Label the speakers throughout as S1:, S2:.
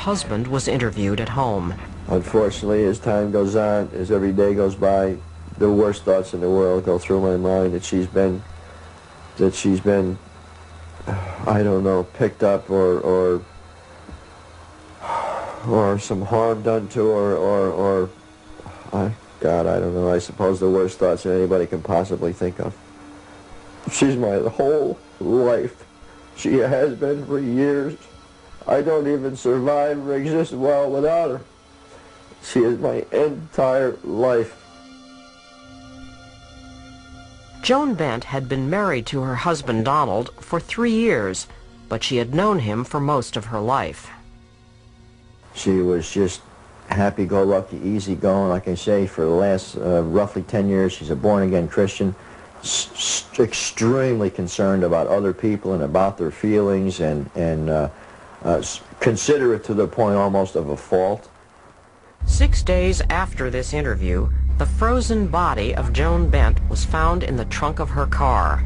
S1: husband was interviewed at home.
S2: Unfortunately, as time goes on, as every day goes by, the worst thoughts in the world go through my mind that she's been, I don't know, picked up or some harm done to her, or God, I don't know, I suppose the worst thoughts that anybody can possibly think of. She's my whole life. She has been for years. I don't even survive or exist well without her. She is my entire life.
S1: Joan Bent had been married to her husband Donald for 3 years, but she had known him for most of her life.
S2: She was just happy-go-lucky, easy-going, like I say, for the last roughly 10 years. She's a born-again Christian, extremely concerned about other people and about their feelings, and considerate to the point almost of a fault.
S1: 6 days after this interview, the frozen body of Joan Bent was found in the trunk of her car.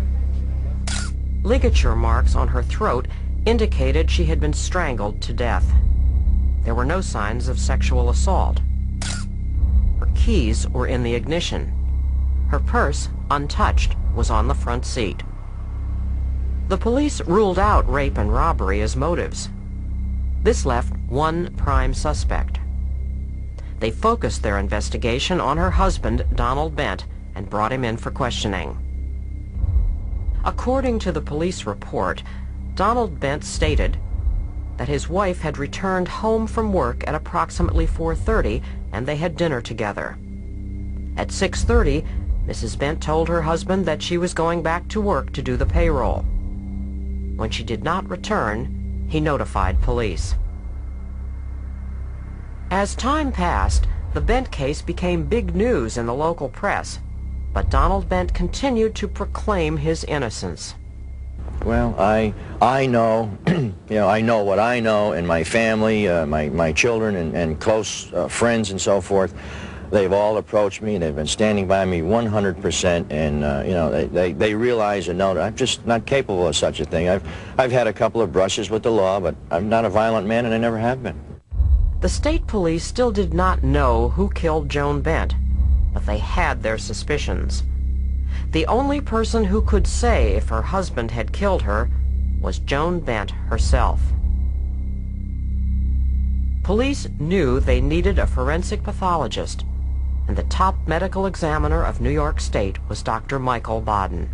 S1: Ligature marks on her throat indicated she had been strangled to death. There were no signs of sexual assault. Her keys were in the ignition. Her purse, untouched, was on the front seat. The police ruled out rape and robbery as motives. This left one prime suspect. They focused their investigation on her husband, Donald Bent, and brought him in for questioning. According to the police report, Donald Bent stated that his wife had returned home from work at approximately 4:30 and they had dinner together. At 6:30, Mrs. Bent told her husband that she was going back to work to do the payroll. When she did not return, he notified police. As time passed, the Bent case became big news in the local press, but Donald Bent continued to proclaim his innocence.
S3: Well, I know, I know what I know, and my family, my children and close friends and so forth, they've all approached me. They've been standing by me 100%, and they realize and know that I'm just not capable of such a thing. I've had a couple of brushes with the law, but I'm not a violent man, and I never have been.
S1: The state police still did not know who killed Joan Bent, but they had their suspicions. The only person who could say if her husband had killed her was Joan Bent herself. Police knew they needed a forensic pathologist, and the top medical examiner of New York State was Dr. Michael Baden.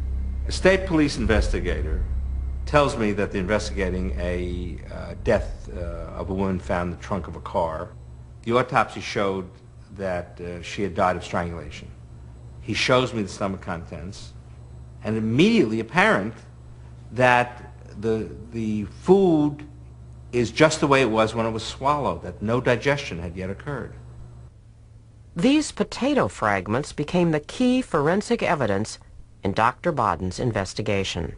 S4: A state police investigator tells me that they're investigating a death of a woman found in the trunk of a car. The autopsy showed that she had died of strangulation. He shows me the stomach contents, and immediately apparent that the food is just the way it was when it was swallowed, that no digestion had yet occurred.
S1: These potato fragments became the key forensic evidence in Dr. Baden's investigation.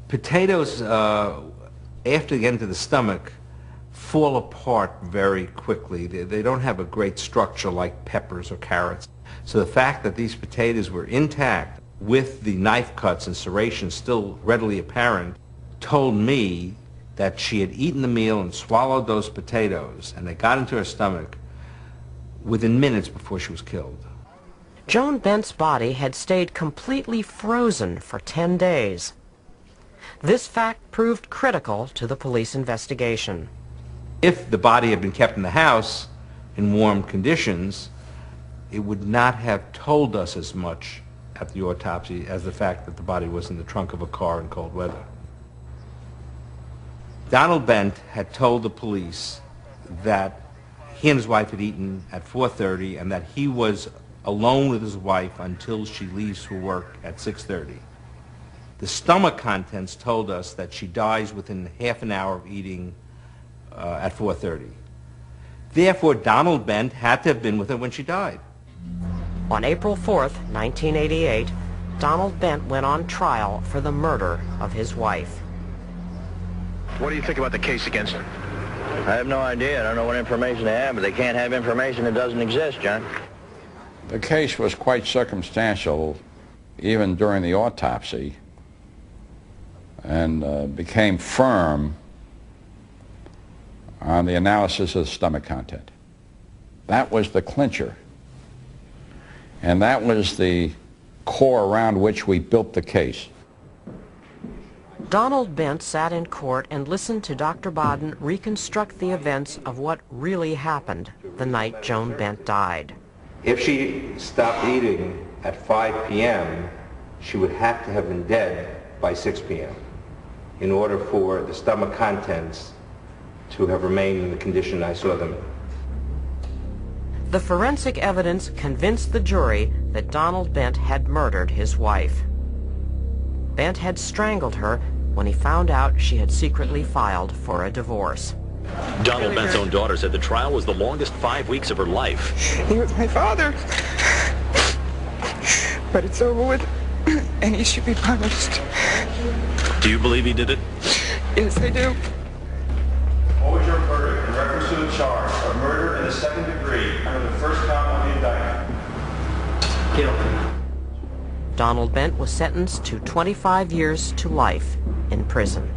S4: Potatoes, after they get into the stomach, fall apart very quickly. They don't have a great structure like peppers or carrots. So the fact that these potatoes were intact with the knife cuts and serrations still readily apparent told me that she had eaten the meal and swallowed those potatoes, and they got into her stomach within minutes before she was killed.
S1: Joan Bent's body had stayed completely frozen for 10 days. This fact proved critical to the police investigation.
S4: If the body had been kept in the house in warm conditions, it would not have told us as much at the autopsy as the fact that the body was in the trunk of a car in cold weather. Donald Bent had told the police that he and his wife had eaten at 4:30 and that he was alone with his wife until she leaves for work at 6:30. The stomach contents told us that she dies within half an hour of eating at 4:30. Therefore, Donald Bent had to have been with her when she died.
S1: On April 4th, 1988, Donald Bent went on trial for the murder of his wife.
S5: What do you think about the case against her?
S3: I have no idea. I don't know what information they have, but they can't have information that doesn't exist, John.
S6: The case was quite circumstantial even during the autopsy, and became firm on the analysis of the stomach content. That was the clincher. And that was the core around which we built the case.
S1: Donald Bent sat in court and listened to Dr. Baden reconstruct the events of what really happened the night Joan Bent died.
S4: If she stopped eating at 5 p.m., she would have to have been dead by 6 p.m. in order for the stomach contents to have remained in the condition I saw them in.
S1: The forensic evidence convinced the jury that Donald Bent had murdered his wife. Bent had strangled her when he found out she had secretly filed for a divorce.
S7: Donald Bent's own daughter said the trial was the longest 5 weeks of her life.
S8: He was my father. But it's over with, and he should be punished.
S7: Do you believe he did it?
S8: Yes, I do.
S9: What was your verdict in reference to the charge of murder in the second degree under the first count of the indictment?
S1: Guilty. Donald Bent was sentenced to 25 years to life in prison.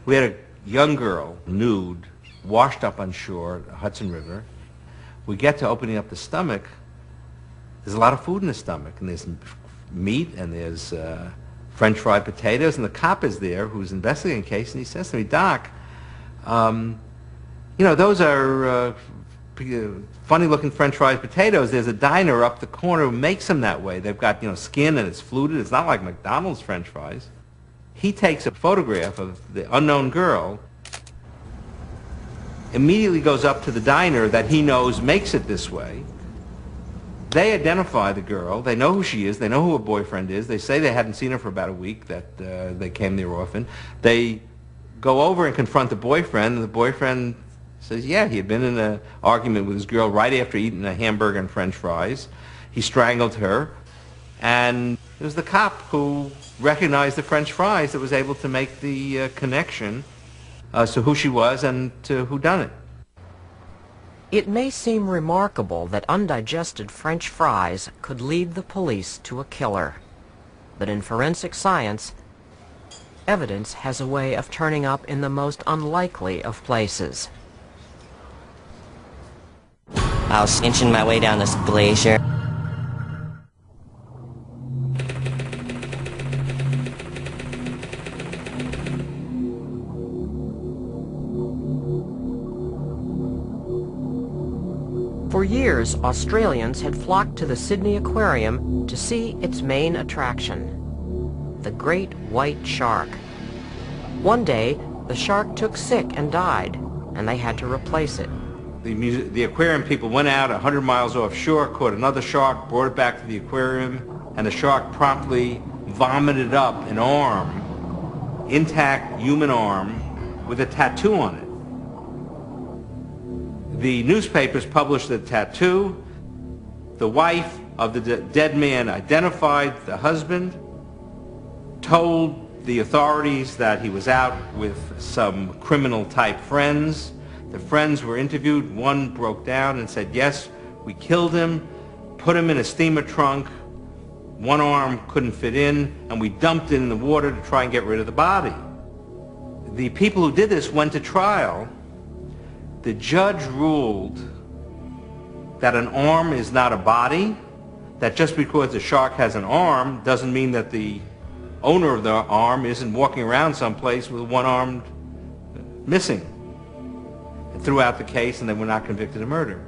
S4: We had a young girl, nude, washed up on shore, the Hudson River. We get to opening up the stomach. There's a lot of food in the stomach, and there's meat, and there's French fried potatoes, and the cop is there who's investigating the case, and he says to me, Doc, you know, those are funny-looking French fried potatoes. There's a diner up the corner who makes them that way. They've got, you know, skin, and it's fluted. It's not like McDonald's French fries. He takes a photograph of the unknown girl, immediately goes up to the diner that he knows makes it this way. They identify the girl. They know who she is. They know who her boyfriend is. They say they hadn't seen her for about a week, that they came there often. They go over and confront the boyfriend, and the boyfriend says, yeah, he had been in an argument with his girl right after eating a hamburger and French fries. He strangled her, and it was the cop who recognized the French fries that was able to make the connection as to who she was and to who done it.
S1: It may seem remarkable that undigested French fries could lead the police to a killer. But in forensic science, evidence has a way of turning up in the most unlikely of places.
S10: I was inching my way down this glacier.
S1: For years, Australians had flocked to the Sydney Aquarium to see its main attraction, the great white shark. One day, the shark took sick and died, and they had to replace it.
S4: The aquarium people went out 100 miles offshore, caught another shark, brought it back to the aquarium, and the shark promptly vomited up an arm, intact human arm, with a tattoo on it. The newspapers published the tattoo. The wife of the dead man identified the husband, told the authorities that he was out with some criminal-type friends. The friends were interviewed. One broke down and said, yes, we killed him, put him in a steamer trunk. One arm couldn't fit in, and we dumped it in the water to try and get rid of the body. The people who did this went to trial. The judge ruled that an arm is not a body, that just because a shark has an arm doesn't mean that the owner of the arm isn't walking around someplace with one arm missing. And threw out the case, and they were not convicted of murder.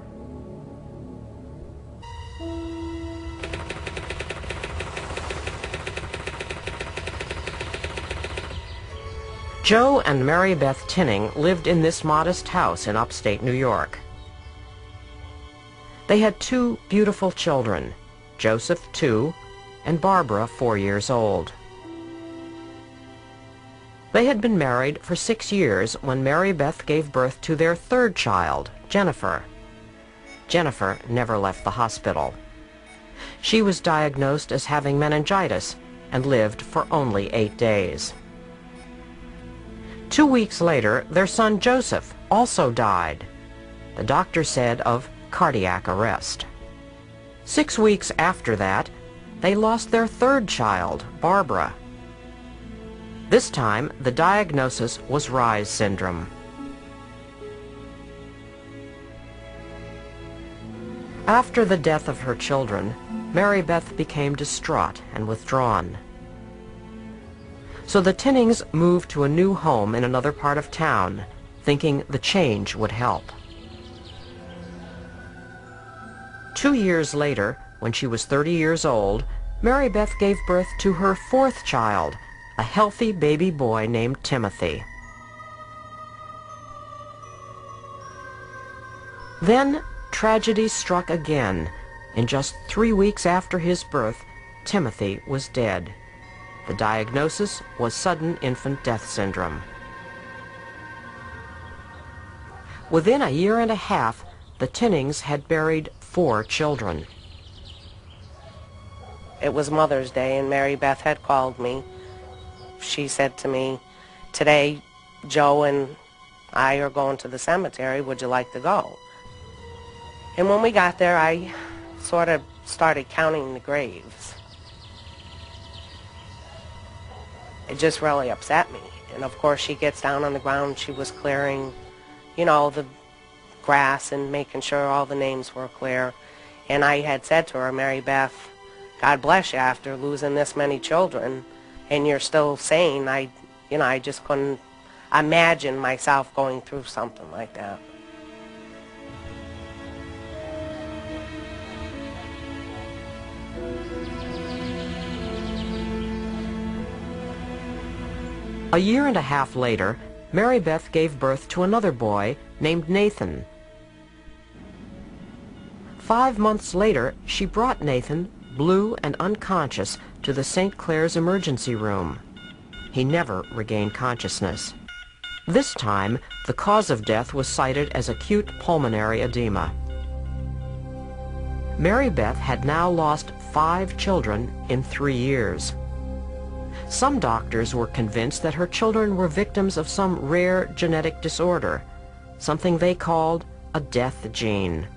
S1: Joe and Mary Beth Tinning lived in this modest house in upstate New York. They had two beautiful children, Joseph, 2, and Barbara, 4 years old. They had been married for 6 years when Mary Beth gave birth to their third child, Jennifer. Jennifer never left the hospital. She was diagnosed as having meningitis and lived for only 8 days. 2 weeks later, their son Joseph also died. The doctor said of cardiac arrest. 6 weeks after that, they lost their third child, Barbara. This time, the diagnosis was Reye's syndrome. After the death of her children, Mary Beth became distraught and withdrawn. So the Tinnings moved to a new home in another part of town, thinking the change would help. 2 years later, when she was 30 years old, Mary Beth gave birth to her fourth child, a healthy baby boy named Timothy. Then tragedy struck again. In just 3 weeks after his birth, Timothy was dead. The diagnosis was sudden infant death syndrome. Within a year and a half, the Tinnings had buried 4 children.
S11: It was Mother's Day, and Mary Beth had called me. She said to me, "Today, Joe and I are going to the cemetery. Would you like to go?" And when we got there, I sort of started counting the graves. It just really upset me. And of course, she gets down on the ground. She was clearing, you know, the grass and making sure all the names were clear. And I had said to her, "Mary Beth, God bless you after losing this many children, and you're still sane." I just couldn't imagine myself going through something like that.
S1: A year and a half later, Mary Beth gave birth to another boy named Nathan. 5 months later, she brought Nathan, blue and unconscious, to the St. Clair's emergency room. He never regained consciousness. This time, the cause of death was cited as acute pulmonary edema. Mary Beth had now lost 5 children in 3 years. Some doctors were convinced that her children were victims of some rare genetic disorder, something they called a death gene.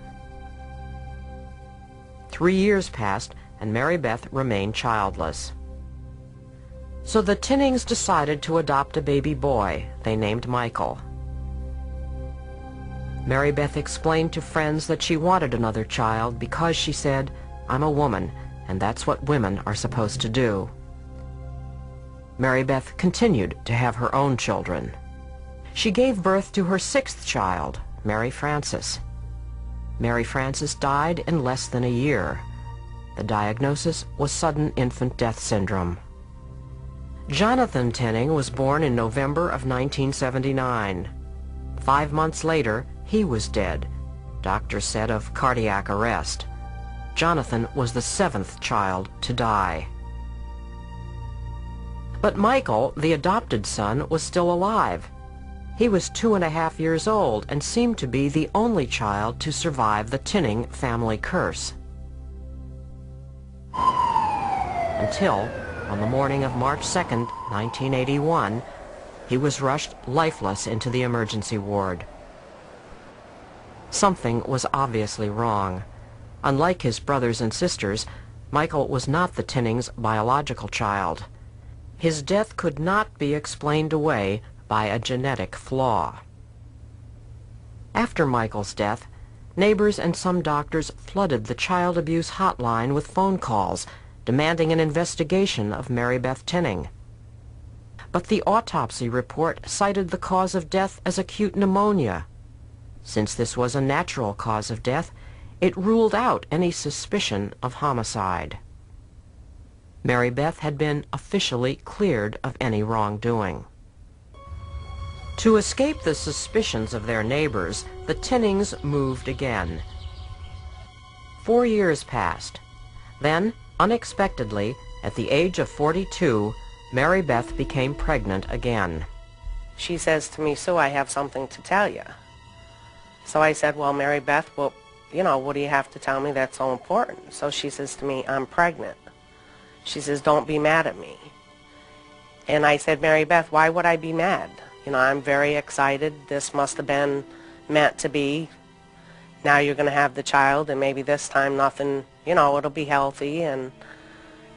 S1: 3 years passed, and Mary Beth remained childless. So the Tinnings decided to adopt a baby boy they named Michael. Mary Beth explained to friends that she wanted another child because, she said, "I'm a woman, and that's what women are supposed to do." Mary Beth continued to have her own children. She gave birth to her 6th child, Mary Frances. Mary Frances died in less than a year. The diagnosis was sudden infant death syndrome. Jonathan Tinning was born in November of 1979. 5 months later, he was dead. Doctors said of cardiac arrest. Jonathan was the 7th child to die. But Michael, the adopted son, was still alive. He was 2.5 years old and seemed to be the only child to survive the Tinning family curse. Until, on the morning of March 2nd, 1981, he was rushed lifeless into the emergency ward. Something was obviously wrong. Unlike his brothers and sisters, Michael was not the Tinnings' biological child. His death could not be explained away by a genetic flaw. After Michael's death, neighbors and some doctors flooded the child abuse hotline with phone calls demanding an investigation of Mary Beth Tinning. But the autopsy report cited the cause of death as acute pneumonia. Since this was a natural cause of death, it ruled out any suspicion of homicide. Mary Beth had been officially cleared of any wrongdoing. To escape the suspicions of their neighbors, the Tinnings moved again. 4 years passed. Then, unexpectedly, at the age of 42, Mary Beth became pregnant again.
S11: She says to me, "Sue, I have something to tell you." So I said, "Well, Mary Beth, well, what do you have to tell me that's so important?" So she says to me, "I'm pregnant." She says, "Don't be mad at me." And I said, "Mary Beth, why would I be mad? I'm very excited. This must have been meant to be. now you're going to have the child, and maybe this time nothing, you know, it'll be healthy. And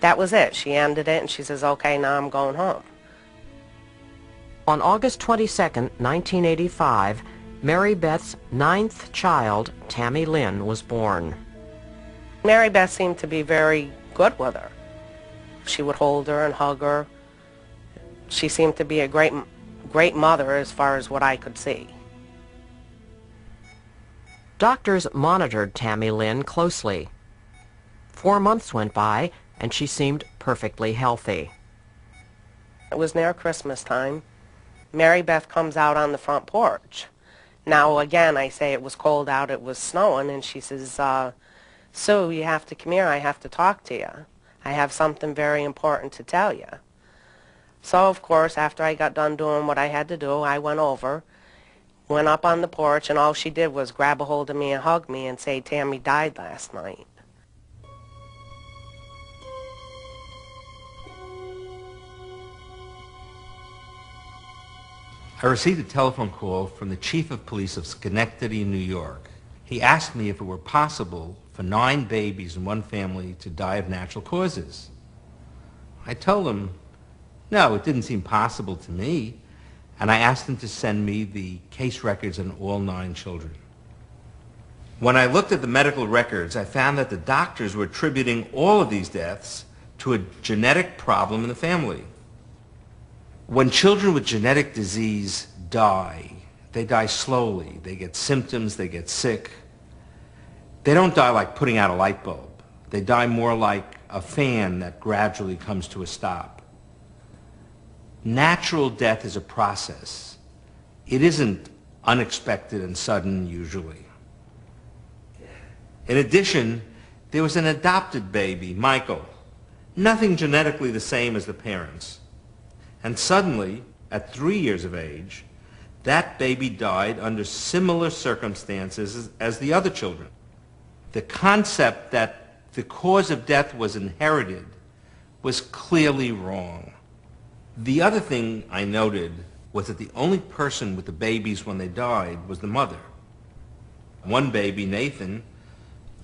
S11: that was it. She ended it, and she says, okay, now I'm going home.
S1: On August 22nd, 1985, Mary Beth's 9th child, Tammy Lynn, was born.
S11: Mary Beth seemed to be very good with her. She would hold her and hug her. She seemed to be a great mother as far as what I could see.
S1: Doctors monitored Tammy Lynn closely. 4 months went by, and she seemed perfectly healthy.
S11: It was near Christmas time. Mary Beth comes out on the front porch. Now, again, I say it was cold out, it was snowing, and she says, Sue, you have to come here, I have to talk to you. I have something very important to tell you. So, of course, after I got done doing what I had to do, I went over, went up on the porch, and all she did was grab a hold of me and hug me and say, Tammy died last night.
S4: I received a telephone call from the chief of police of Schenectady, New York. He asked me if it were possible for 9 babies in one family to die of natural causes. I told him, no, it didn't seem possible to me, and I asked him to send me the case records on all 9 children. When I looked at the medical records, I found that the doctors were attributing all of these deaths to a genetic problem in the family. When children with genetic disease die, they die slowly. They get symptoms, they get sick. They don't die like putting out a light bulb. They die more like a fan that gradually comes to a stop. Natural death is a process. It isn't unexpected and sudden usually. In addition, there was an adopted baby, Michael, nothing genetically the same as the parents. And suddenly, at 3 years of age, that baby died under similar circumstances as the other children. The concept that the cause of death was inherited was clearly wrong. The other thing I noted was that the only person with the babies when they died was the mother. One baby, Nathan,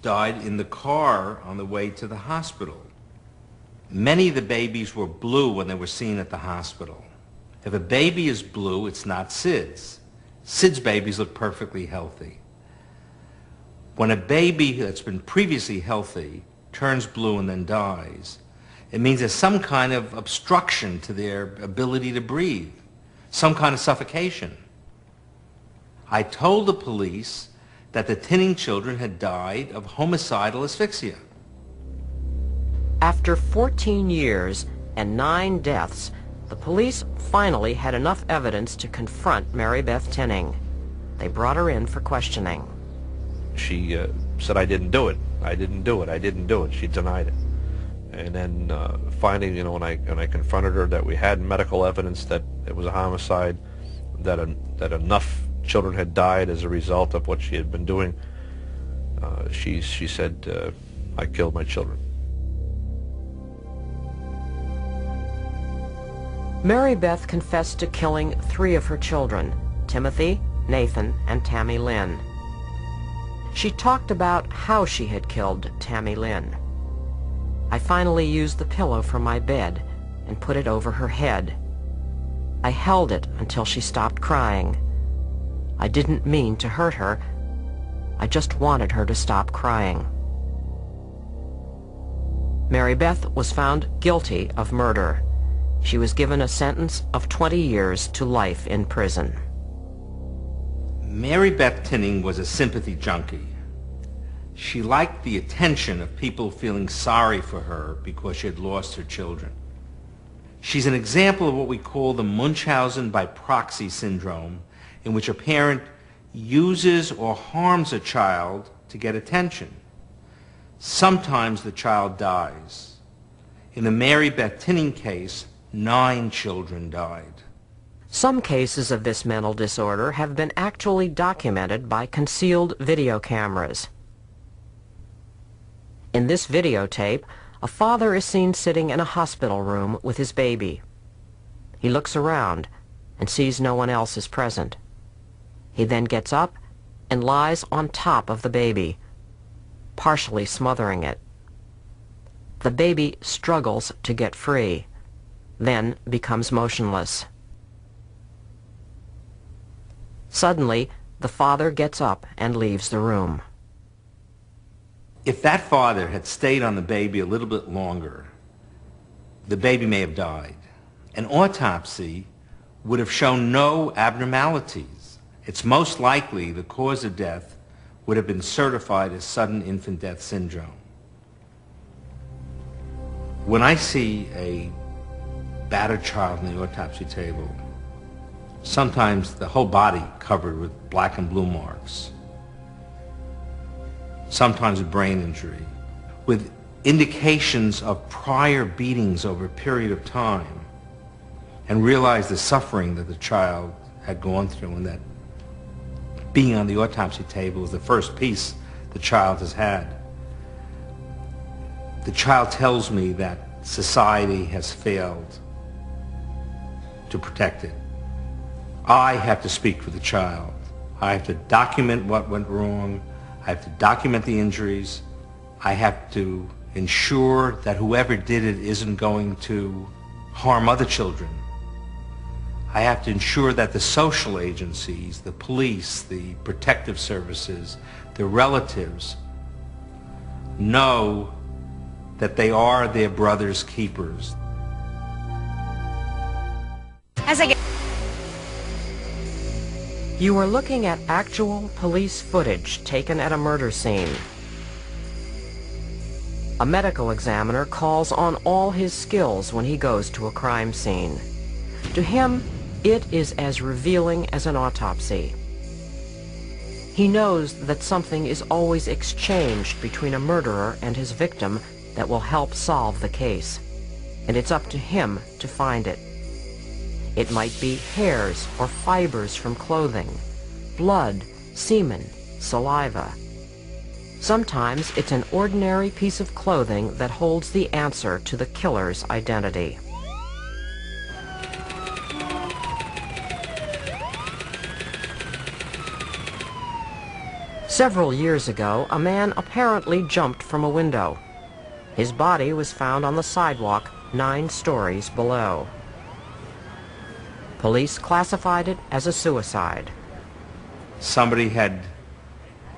S4: died in the car on the way to the hospital. Many of the babies were blue when they were seen at the hospital. If a baby is blue, it's not SIDS. SIDS babies look perfectly healthy. When a baby that's been previously healthy turns blue and then dies, it means there's some kind of obstruction to their ability to breathe, some kind of suffocation. I told the police that the Tinning children had died of homicidal asphyxia.
S1: After 14 years and 9 deaths, the police finally had enough evidence to confront Mary Beth Tinning. They brought her in for questioning.
S12: She said, I didn't do it. I didn't do it. I didn't do it. She denied it. And then finding, you know, when I confronted her that we had medical evidence that it was a homicide, that enough children had died as a result of what she had been doing, she said, I killed my children.
S1: Mary Beth confessed to killing 3 of her children, Timothy, Nathan, and Tammy Lynn. She talked about how she had killed Tammy Lynn. I finally used the pillow from my bed and put it over her head. I held it until she stopped crying. I didn't mean to hurt her. I just wanted her to stop crying. Mary Beth was found guilty of murder. She was given a sentence of 20 years to life in prison.
S4: Mary Beth Tinning was a sympathy junkie. She liked the attention of people feeling sorry for her because she had lost her children. She's an example of what we call the Munchausen by proxy syndrome, in which a parent uses or harms a child to get attention. Sometimes the child dies. In the Mary Beth Tinning case, 9 children died.
S1: Some cases of this mental disorder have been actually documented by concealed video cameras. In this videotape, a father is seen sitting in a hospital room with his baby. He looks around and sees no one else is present. He then gets up and lies on top of the baby, partially smothering it. The baby struggles to get free, then becomes motionless. Suddenly, the father gets up and leaves the room.
S4: If that father had stayed on the baby a little bit longer, the baby may have died. An autopsy would have shown no abnormalities. It's most likely the cause of death would have been certified as sudden infant death syndrome. When I see a battered child on the autopsy table, sometimes the whole body covered with black and blue marks, sometimes a brain injury, with indications of prior beatings over a period of time, and realize the suffering that the child had gone through, and that being on the autopsy table is the first piece the child has had. The child tells me that society has failed to protect it. I have to speak for the child. I have to document what went wrong. I have to document the injuries. I have to ensure that whoever did it isn't going to harm other children. I have to ensure that the social agencies, the police, the protective services, the relatives know that they are their brother's keepers.
S1: You are looking at actual police footage taken at a murder scene. A medical examiner calls on all his skills when he goes to a crime scene. To him, it is as revealing as an autopsy. He knows that something is always exchanged between a murderer and his victim that will help solve the case, and it's up to him to find it. It might be hairs or fibers from clothing, blood, semen, saliva. Sometimes it's an ordinary piece of clothing that holds the answer to the killer's identity. Several years ago, a man apparently jumped from a window. His body was found on the sidewalk 9 stories below. Police classified it as a suicide.
S4: Somebody had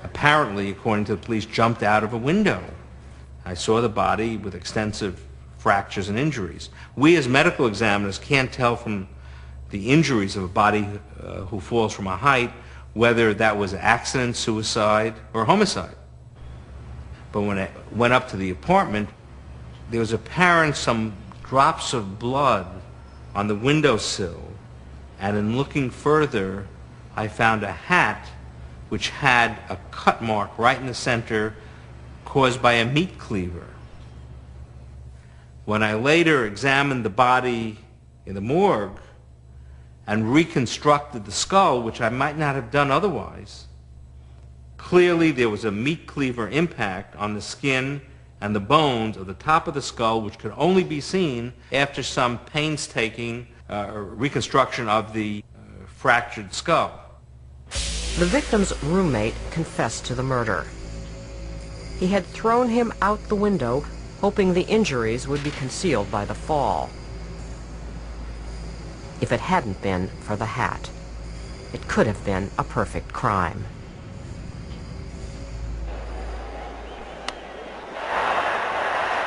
S4: apparently, according to the police, jumped out of a window. I saw the body with extensive fractures and injuries. We as medical examiners can't tell from the injuries of a body who falls from a height whether that was accident, suicide, or homicide. But when I went up to the apartment, there was apparent some drops of blood on the windowsill, and in looking further, I found a hat which had a cut mark right in the center caused by a meat cleaver. When I later examined the body in the morgue and reconstructed the skull, which I might not have done otherwise, clearly there was a meat cleaver impact on the skin and the bones of the top of the skull, which could only be seen after some painstaking reconstruction of the fractured skull.
S1: The victim's roommate confessed to the murder. He had thrown him out the window, hoping the injuries would be concealed by the fall. If it hadn't been for the hat, it could have been a perfect crime.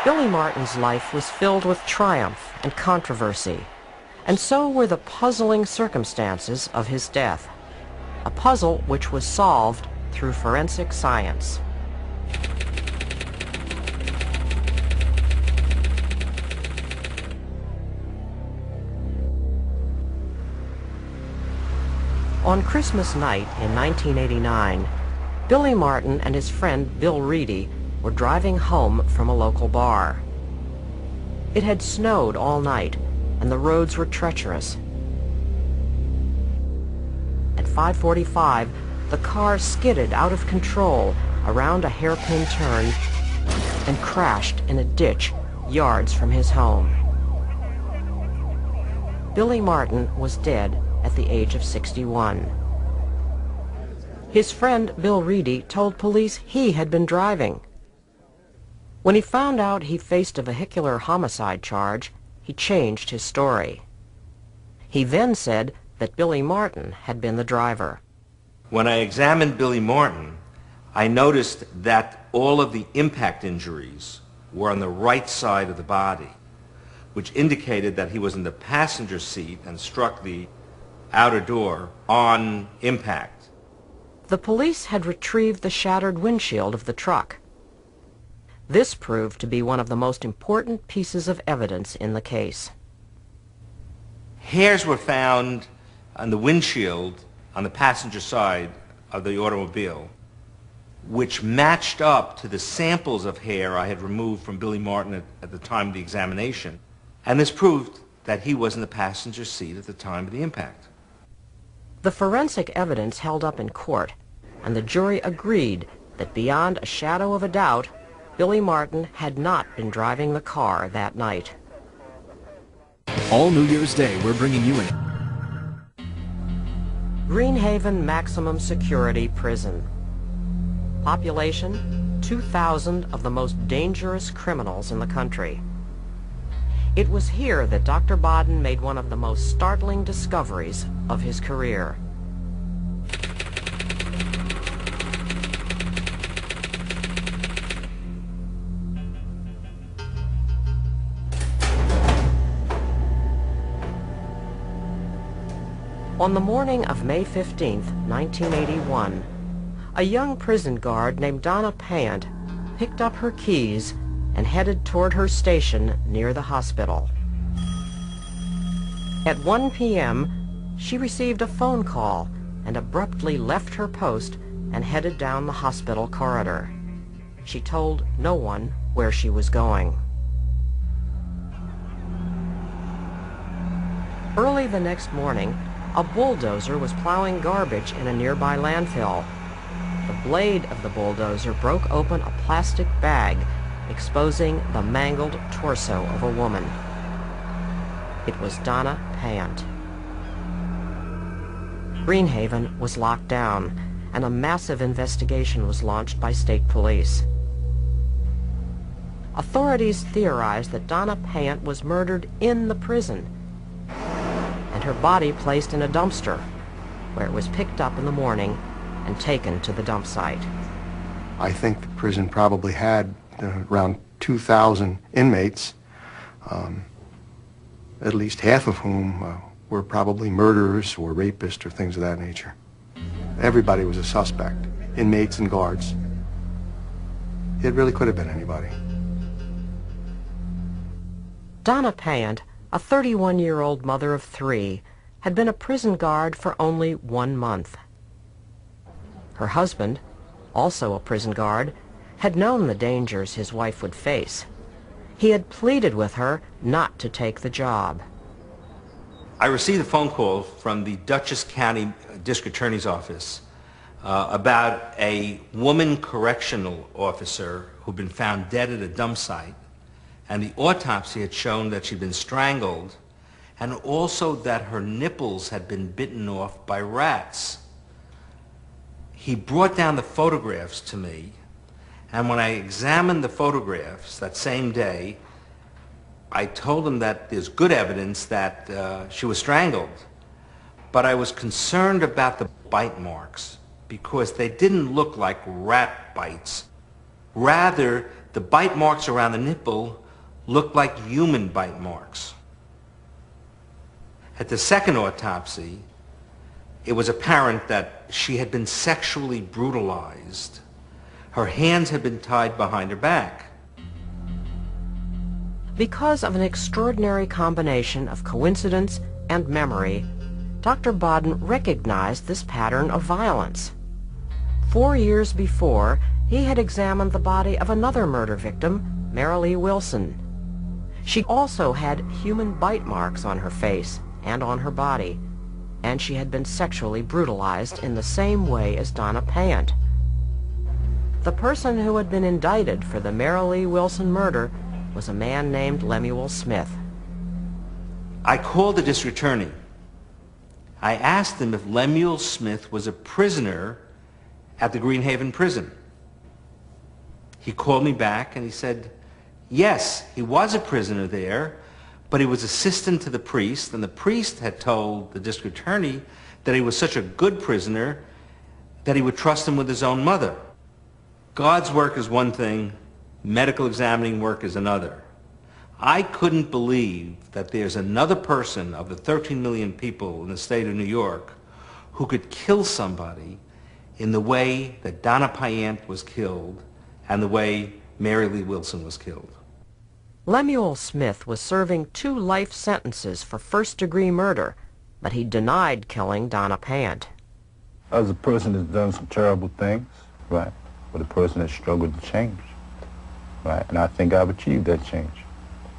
S1: Billy Martin's life was filled with triumph and controversy, and so were the puzzling circumstances of his death, a puzzle which was solved through forensic science. On Christmas night in 1989, Billy Martin and his friend Bill Reedy were driving home from a local bar. It had snowed all night, and the roads were treacherous. At 5:45, the car skidded out of control around a hairpin turn and crashed in a ditch yards from his home. Billy Martin was dead at the age of 61. His friend Bill Reedy told police he had been driving. When he found out he faced a vehicular homicide charge, he changed his story. He then said that Billy Martin had been the driver.
S4: When I examined Billy Martin, I noticed that all of the impact injuries were on the right side of the body, which indicated that he was in the passenger seat and struck the outer door on impact.
S1: The police had retrieved the shattered windshield of the truck. This proved to be one of the most important pieces of evidence in the case.
S4: Hairs were found on the windshield on the passenger side of the automobile, which matched up to the samples of hair I had removed from Billy Martin at the time of the examination. And this proved that he was in the passenger seat at the time of the impact.
S1: The forensic evidence held up in court, and the jury agreed that beyond a shadow of a doubt, Billy Martin had not been driving the car that night.
S13: All New Year's Day, we're bringing you in
S1: Greenhaven Maximum Security Prison. Population, 2,000 of the most dangerous criminals in the country. It was here that Dr. Baden made one of the most startling discoveries of his career. On the morning of May 15th, 1981, a young prison guard named Donna Pant picked up her keys and headed toward her station near the hospital. At 1 p.m., she received a phone call and abruptly left her post and headed down the hospital corridor. She told no one where she was going. Early the next morning, a bulldozer was plowing garbage in a nearby landfill. The blade of the bulldozer broke open a plastic bag, exposing the mangled torso of a woman. It was Donna Pant. Greenhaven was locked down, and a massive investigation was launched by state police. Authorities theorized that Donna Pant was murdered in the prison, and her body placed in a dumpster, where it was picked up in the morning and taken to the dump site.
S14: I think the prison probably had around 2,000 inmates, at least half of whom were probably murderers or rapists or things of that nature. Everybody was a suspect, inmates and guards. It really could have been anybody.
S1: Donna Pant, a 31-year-old mother of 3, had been a prison guard for only 1 month. Her husband, also a prison guard, had known the dangers his wife would face. He had pleaded with her not to take the job.
S4: I received a phone call from the Dutchess County District Attorney's Office about a woman correctional officer who'd been found dead at a dump site, and the autopsy had shown that she'd been strangled, and also that her nipples had been bitten off by rats. He brought down the photographs to me, and when I examined the photographs that same day, I told him that there's good evidence that she was strangled, but I was concerned about the bite marks because they didn't look like rat bites. Rather, the bite marks around the nipple looked like human bite marks. At the second autopsy, it was apparent that she had been sexually brutalized. Her hands had been tied behind her back.
S1: Because of an extraordinary combination of coincidence and memory, Dr. Baden recognized this pattern of violence. 4 years before, he had examined the body of another murder victim, Marilee Wilson. She also had human bite marks on her face and on her body, and she had been sexually brutalized in the same way as Donna Pant. The person who had been indicted for the Marilee Wilson murder was a man named Lemuel Smith.
S4: I called the district attorney. I asked him if Lemuel Smith was a prisoner at the Greenhaven prison. He called me back and he said, yes, he was a prisoner there, but he was assistant to the priest, and the priest had told the district attorney that he was such a good prisoner that he would trust him with his own mother. God's work is one thing, medical examining work is another. I couldn't believe that there's another person of the 13 million people in the state of New York who could kill somebody in the way that Donna Payant was killed and the way Mary Lee Wilson was killed.
S1: Lemuel Smith was serving 2 life sentences for first-degree murder, but he denied killing Donna Payant.
S15: I was a person that's done some terrible things, right? But a person that struggled to change, right? And I think I've achieved that change.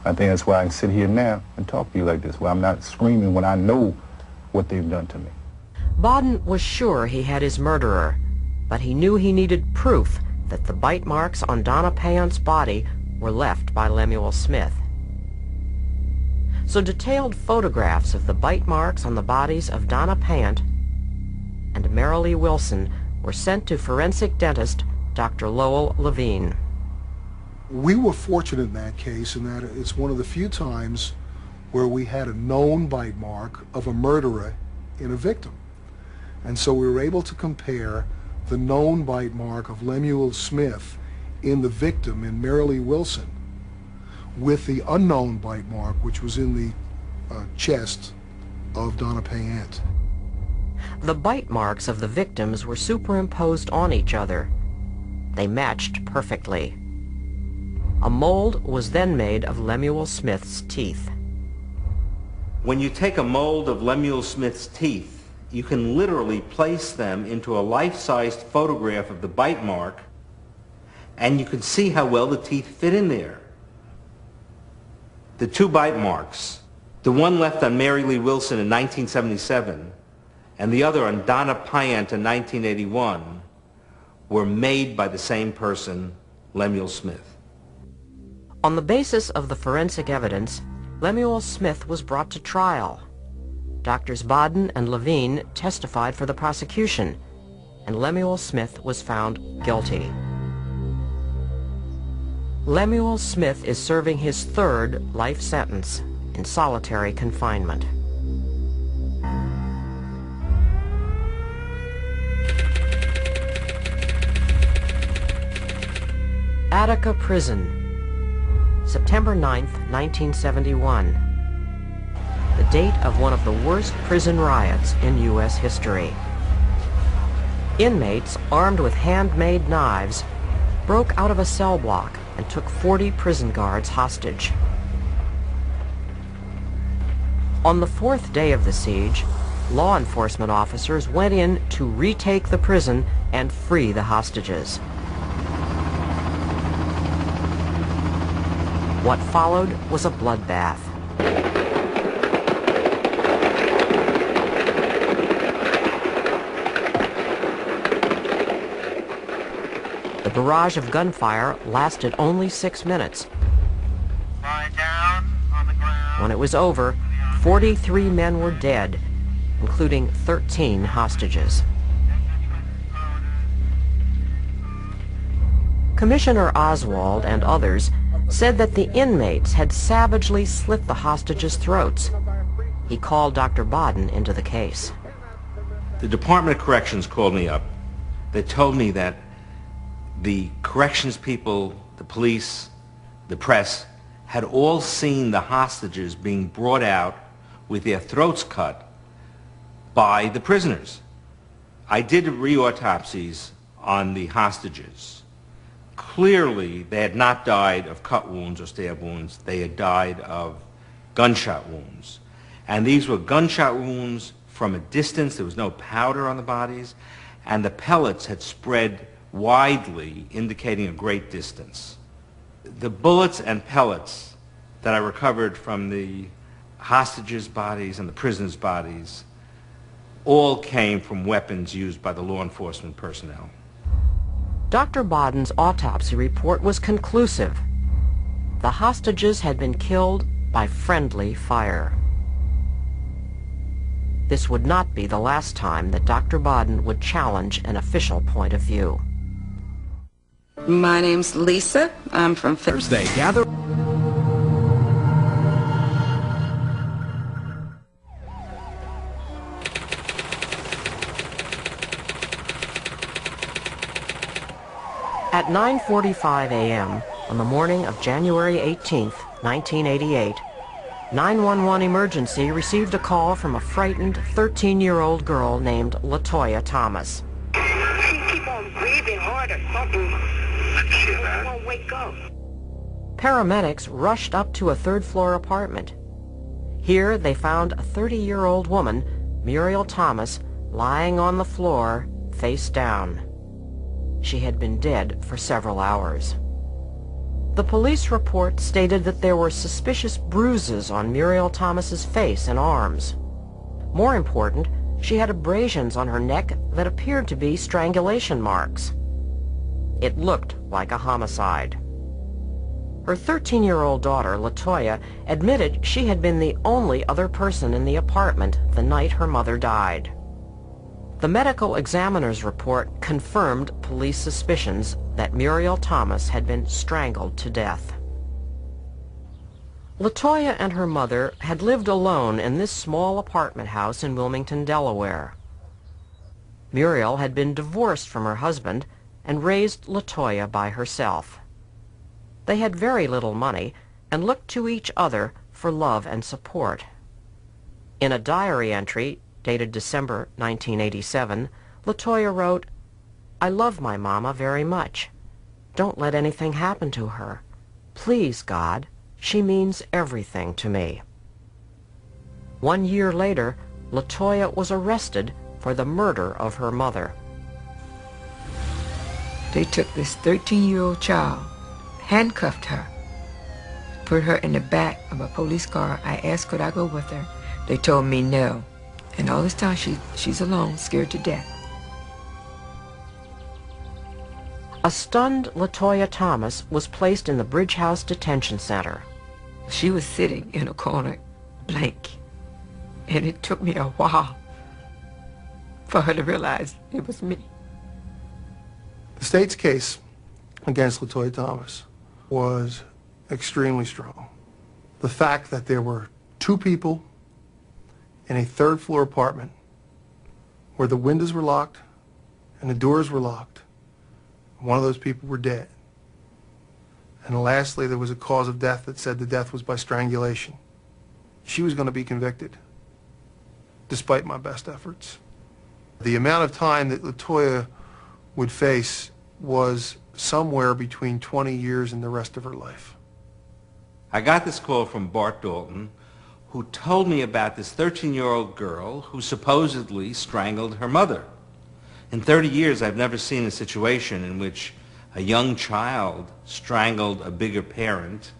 S15: I think that's why I can sit here now and talk to you like this, where I'm not screaming when I know what they've done to me.
S1: Bodden was sure he had his murderer, but he knew he needed proof that the bite marks on Donna Payant's body were left by Lemuel Smith. So detailed photographs of the bite marks on the bodies of Donna Payant and Mary Lee Wilson were sent to forensic dentist Dr. Lowell Levine.
S16: We were fortunate in that case in that it's one of the few times where we had a known bite mark of a murderer in a victim. And so we were able to compare the known bite mark of Lemuel Smith in the victim, in Mary Lee Wilson, with the unknown bite mark, which was in the chest of Donna Payant.
S1: The bite marks of the victims were superimposed on each other. They matched perfectly. A mold was then made of Lemuel Smith's teeth.
S4: When you take a mold of Lemuel Smith's teeth, you can literally place them into a life-sized photograph of the bite mark, and you can see how well the teeth fit in there. The 2 bite marks, the one left on Mary Lee Wilson in 1977 and the other on Donna Payant in 1981, were made by the same person, Lemuel Smith.
S1: On the basis of the forensic evidence, Lemuel Smith was brought to trial. Doctors Bodden and Levine testified for the prosecution, and Lemuel Smith was found guilty. Lemuel Smith is serving his 3rd life sentence in solitary confinement. Attica Prison, September 9th, 1971. The date of one of the worst prison riots in U.S. history. Inmates, armed with handmade knives, broke out of a cell block and took 40 prison guards hostage. On the 4th day of the siege, law enforcement officers went in to retake the prison and free the hostages. What followed was a bloodbath. The barrage of gunfire lasted only 6 minutes.
S17: Lie down on the ground.
S1: When it was over, 43 men were dead, including 13 hostages. Commissioner Oswald and others said that the inmates had savagely slit the hostages' throats. He called Dr. Bodden into the case.
S4: The Department of Corrections called me up. They told me that the corrections people, the police, the press, had all seen the hostages being brought out with their throats cut by the prisoners. I did re-autopsies on the hostages. Clearly, they had not died of cut wounds or stab wounds. They had died of gunshot wounds. And these were gunshot wounds from a distance. There was no powder on the bodies. And the pellets had spread widely, indicating a great distance. The bullets and pellets that I recovered from the hostages' bodies and the prisoners' bodies all came from weapons used by the law enforcement personnel.
S1: Dr. Bodden's autopsy report was conclusive. The hostages had been killed by friendly fire. this would not be the last time that Dr. Bodden would challenge an official point of view.
S8: My name's Lisa. I'm from
S13: Thursday. Gather.
S1: At 9:45 a.m. on the morning of January 18, 1988, 911 Emergency received a call from a frightened 13-year-old girl named LaToya Thomas.
S17: She keep on breathing hard or something. She won't wake up.
S1: Paramedics rushed up to a third-floor apartment. Here they found a 30-year-old woman, Muriel Thomas, lying on the floor, face down. She had been dead for several hours. The police report stated that there were suspicious bruises on Muriel Thomas's face and arms. More important, she had abrasions on her neck that appeared to be strangulation marks. It looked like a homicide. Her 13-year-old daughter, LaToya, admitted she had been the only other person in the apartment the night her mother died. The medical examiner's report confirmed police suspicions that Muriel Thomas had been strangled to death. LaToya and her mother had lived alone in this small apartment house in Wilmington, Delaware. Muriel had been divorced from her husband and raised LaToya by herself. They had very little money and looked to each other for love and support. In a diary entry dated December 1987, LaToya wrote, "I love my mama very much. Don't let anything happen to her. Please, God, she means everything to me." 1 year later, LaToya was arrested for the murder of her mother.
S8: They took this 13-year-old child, handcuffed her, put her in the back of a police car. I asked could I go with her. They told me no. And all this time she's alone, scared to death.
S1: A stunned LaToya Thomas was placed in the Bridge House Detention Center.
S8: She was sitting in a corner, blank. And it took me a while for her to realize it was me.
S14: The state's case against LaToya Thomas was extremely strong. The fact that there were two people in a third-floor apartment where the windows were locked and the doors were locked. One of those people were dead. And lastly, there was a cause of death that said the death was by strangulation. She was going to be convicted, despite my best efforts. The amount of time that LaToya would face was somewhere between 20 years and the rest of her life.
S4: I got this call from Bart Dalton, who told me about this 13-year-old girl who supposedly strangled her mother. In 30 years, I've never seen a situation in which a young child strangled a bigger parent.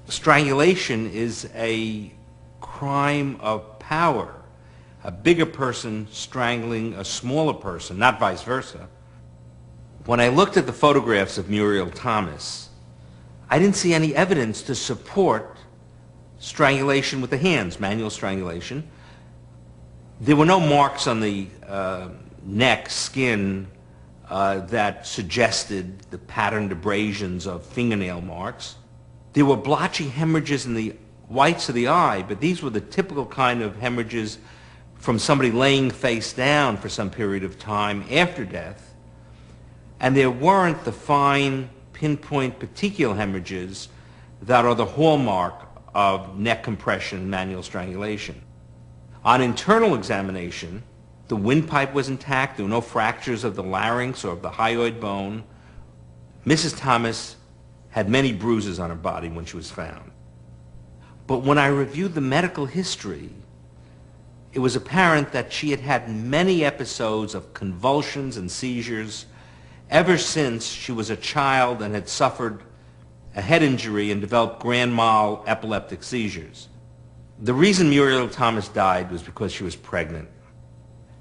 S4: Strangulation is a crime of power. A bigger person strangling a smaller person, not vice versa. When I looked at the photographs of Muriel Thomas, I didn't see any evidence to support strangulation with the hands, manual strangulation. There were no marks on the neck, skin, that suggested the patterned abrasions of fingernail marks. There were blotchy hemorrhages in the whites of the eye, but these were the typical kind of hemorrhages from somebody laying face down for some period of time after death. And there weren't the fine, pinpoint petechial hemorrhages that are the hallmark of neck compression and manual strangulation. On internal examination, the windpipe was intact. There were no fractures of the larynx or of the hyoid bone. Mrs. Thomas had many bruises on her body when she was found. But when I reviewed the medical history, it was apparent that she had had many episodes of convulsions and seizures ever since she was a child and had suffered a head injury and developed grand mal epileptic seizures. The reason Muriel Thomas died was because she was pregnant.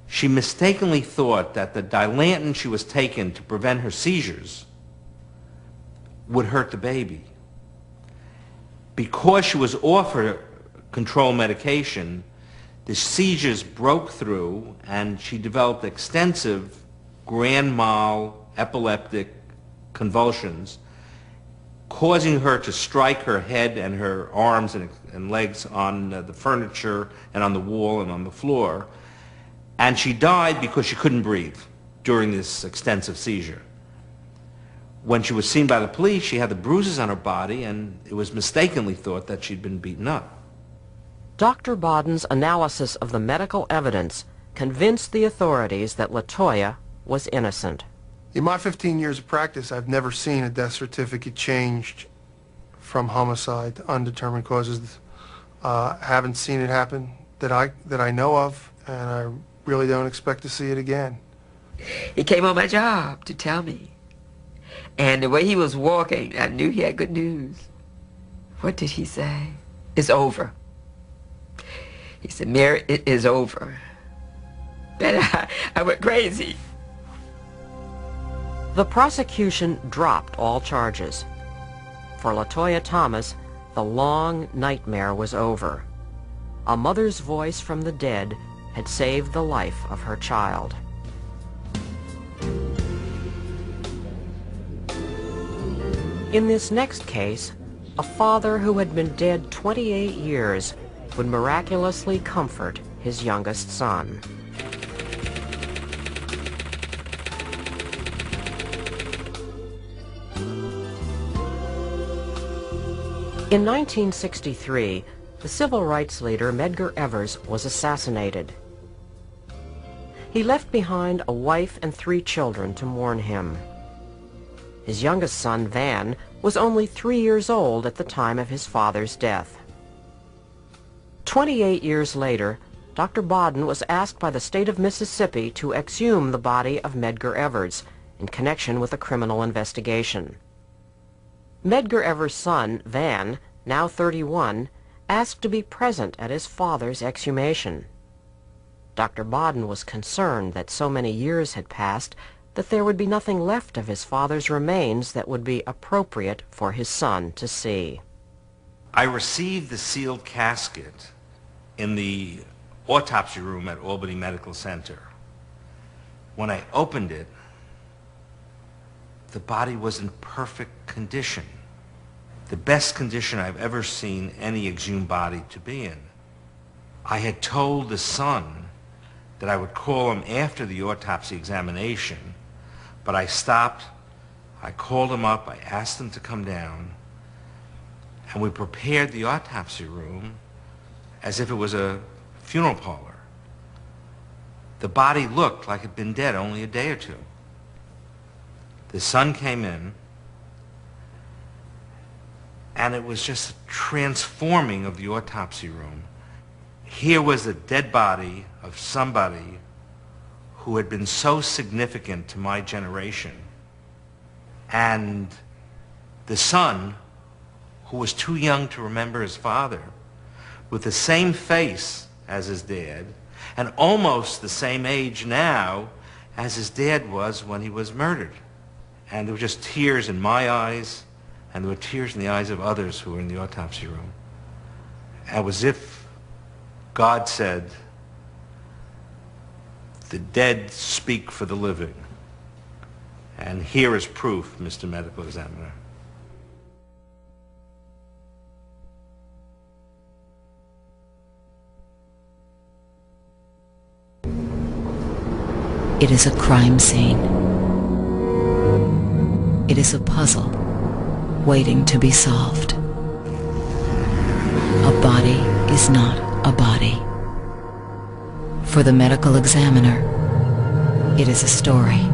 S4: She mistakenly thought that the Dilantin she was taking to prevent her seizures would hurt the baby. Because she was offered control medication, The seizures broke through, and she developed extensive grand mal epileptic convulsions, causing her to strike her head and her arms and legs on the furniture and on the wall and on the floor. And she died because she couldn't breathe during this extensive seizure. When she was seen by the police, she had the bruises on her body, and it was mistakenly thought that she'd been beaten up.
S1: Dr. Bodden's analysis of the medical evidence convinced the authorities that LaToya was innocent.
S14: In my 15 years of practice, I've never seen a death certificate changed from homicide to undetermined causes. Haven't seen it happen that I know of, and I really don't expect to see it again.
S8: He came on my job to tell me. And the way he was walking, I knew he had good news. What did he say? It's over. He said, Mary, it is over. Then I went crazy.
S1: The prosecution dropped all charges. For LaToya Thomas, the long nightmare was over. A mother's voice from the dead had saved the life of her child. In this next case, a father who had been dead 28 years would miraculously comfort his youngest son. In 1963, the civil rights leader Medgar Evers was assassinated. He left behind a wife and 3 children to mourn him. His youngest son, Van, was only 3 years old at the time of his father's death. 28 years later, Dr. Bodden was asked by the state of Mississippi to exhume the body of Medgar Evers in connection with a criminal investigation. Medgar Evers' son, Van, now 31, asked to be present at his father's exhumation. Dr. Bodden was concerned that so many years had passed that there would be nothing left of his father's remains that would be appropriate for his son to see.
S4: I received the sealed casket in the autopsy room at Albany Medical Center. When I opened it, the body was in perfect condition. The best condition I've ever seen any exhumed body to be in. I had told the son that I would call him after the autopsy examination, but I stopped, I called him up, I asked him to come down, and we prepared the autopsy room as if it was a funeral parlor. The body looked like it had been dead only a day or two. The son came in, and it was just a transforming of the autopsy room. Here was the dead body of somebody who had been so significant to my generation. And the son, who was too young to remember his father, with the same face as his dad, and almost the same age now as his dad was when he was murdered. And there were just tears in my eyes, and there were tears in the eyes of others who were in the autopsy room. It was as if God said, "The dead speak for the living. And here is proof, Mr. Medical Examiner."
S18: It is a crime scene. It is a puzzle waiting to be solved. A body is not a body. For the medical examiner, it is a story.